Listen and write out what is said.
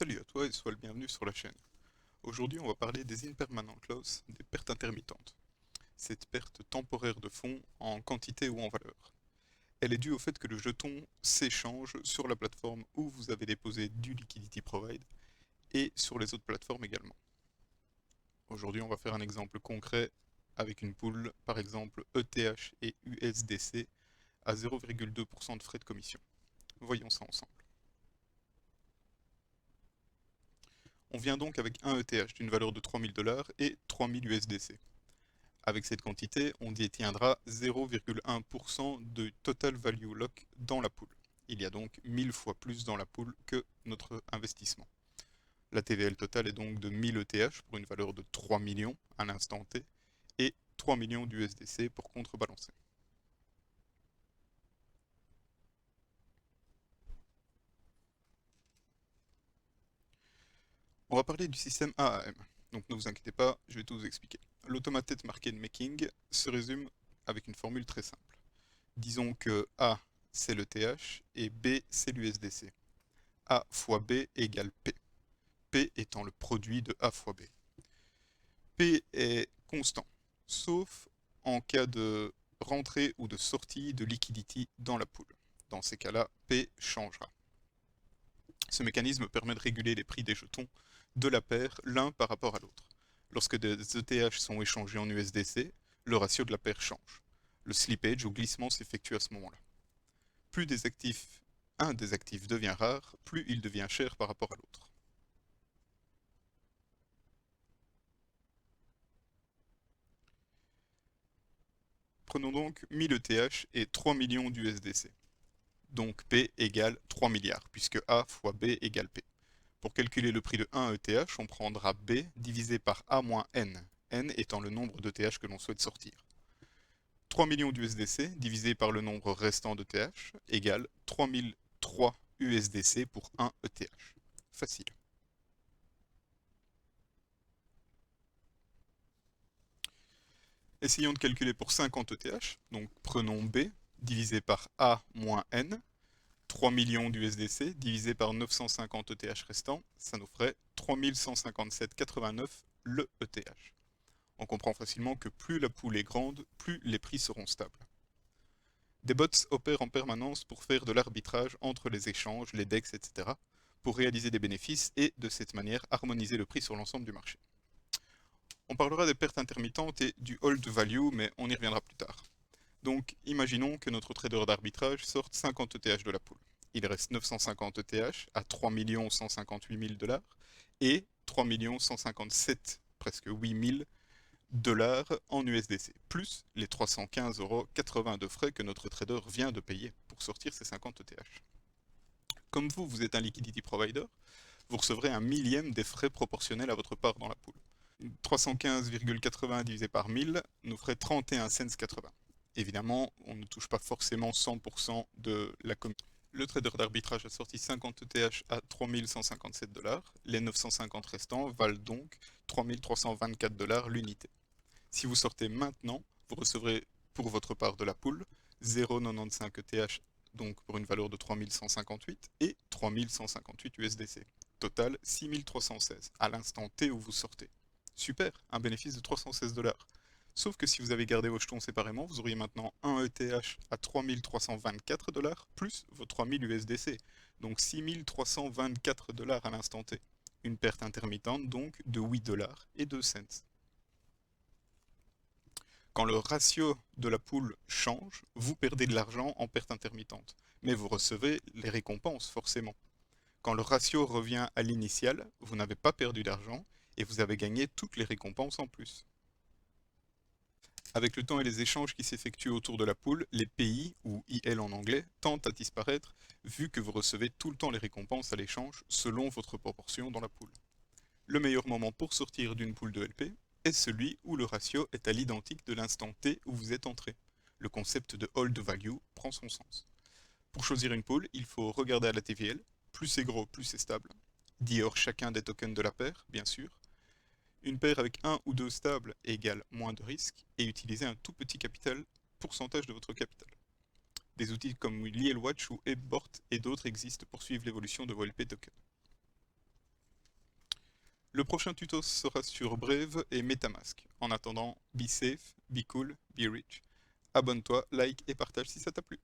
Salut à toi et sois le bienvenu sur la chaîne. Aujourd'hui, on va parler des impermanent loss, des pertes intermittentes. Cette perte temporaire de fonds en quantité ou en valeur. Elle est due au fait que le jeton s'échange sur la plateforme où vous avez déposé du Liquidity Provide et sur les autres plateformes également. Aujourd'hui, on va faire un exemple concret avec une pool, par exemple ETH et USDC à 0,2% de frais de commission. Voyons ça ensemble. On vient donc avec un ETH d'une valeur de 3000 $ et 3000 USDC. Avec cette quantité, on détiendra 0,1% de total value lock dans la pool. Il y a donc 1000 fois plus dans la pool que notre investissement. La TVL totale est donc de 1000 ETH pour une valeur de 3 millions à l'instant T et 3 millions d'USDC pour contrebalancer. On va parler du système AAM. Donc ne vous inquiétez pas, je vais tout vous expliquer. L'automated market making se résume avec une formule très simple. Disons que A c'est le TH et B c'est l'USDC. A fois B égale P. P étant le produit de A fois B. P est constant, sauf en cas de rentrée ou de sortie de liquidity dans la pool. Dans ces cas-là, P changera. Ce mécanisme permet de réguler les prix des jetons de la paire l'un par rapport à l'autre. Lorsque des ETH sont échangés en USDC, le ratio de la paire change. Le slippage ou glissement s'effectue à ce moment-là. Plus un des actifs devient rare, plus il devient cher par rapport à l'autre. Prenons donc 1000 ETH et 3 millions d'USDC. Donc P égale 3 milliards, puisque A fois B égale P. Pour calculer le prix de 1 ETH, on prendra B divisé par A moins N, N étant le nombre d'ETH que l'on souhaite sortir. 3 millions d'USDC divisé par le nombre restant d'ETH égale 3003 USDC pour 1 ETH. Facile. Essayons de calculer pour 50 ETH, donc prenons B divisé par A moins N, 3 millions d'USDC divisé par 950 ETH restants, ça nous ferait 3157,89 le ETH. On comprend facilement que plus la pool est grande, plus les prix seront stables. Des bots opèrent en permanence pour faire de l'arbitrage entre les échanges, les DEX, etc., pour réaliser des bénéfices et, de cette manière, harmoniser le prix sur l'ensemble du marché. On parlera des pertes intermittentes et du hold value, mais on y reviendra plus tard. Donc, imaginons que notre trader d'arbitrage sorte 50 ETH de la pool. Il reste 950 ETH à 3 158 000 $ et 3 157, presque 8 000 $ en USDC, plus les 315,80 € de frais que notre trader vient de payer pour sortir ces 50 ETH. Comme vous êtes un liquidity provider, vous recevrez un millième des frais proportionnels à votre part dans la pool. 315,80 divisé par 1000 nous ferait 31 cents 80. Évidemment, on ne touche pas forcément 100% de la commission. Le trader d'arbitrage a sorti 50 ETH à 3157 $. Les 950 restants valent donc 3324 $ l'unité. Si vous sortez maintenant, vous recevrez pour votre part de la pool 0,95 ETH, donc pour une valeur de 3158 et 3158 USDC. Total 6316 à l'instant T où vous sortez. Super, un bénéfice de 316 $. Sauf que si vous avez gardé vos jetons séparément, vous auriez maintenant un ETH à 3324 $ plus vos 3000 USDC. Donc 6324 $ à l'instant T. Une perte intermittente donc de 8 $ et 2 cents. Quand le ratio de la pool change, vous perdez de l'argent en perte intermittente. Mais vous recevez les récompenses forcément. Quand le ratio revient à l'initial, vous n'avez pas perdu d'argent et vous avez gagné toutes les récompenses en plus. Avec le temps et les échanges qui s'effectuent autour de la pool, les pays, ou IL en anglais, tendent à disparaître vu que vous recevez tout le temps les récompenses à l'échange selon votre proportion dans la pool. Le meilleur moment pour sortir d'une pool de LP est celui où le ratio est à l'identique de l'instant T où vous êtes entré. Le concept de hold value prend son sens. Pour choisir une pool, il faut regarder à la TVL, plus c'est gros, plus c'est stable. D'or chacun des tokens de la paire, bien sûr. Une paire avec un ou deux stables égale moins de risque et utiliser un tout petit capital, pourcentage de votre capital. Des outils comme Watch ou Ebbort et d'autres existent pour suivre l'évolution de vos LP tokens. Le prochain tuto sera sur Brave et MetaMask. En attendant, be safe, be cool, be rich. Abonne-toi, like et partage si ça t'a plu.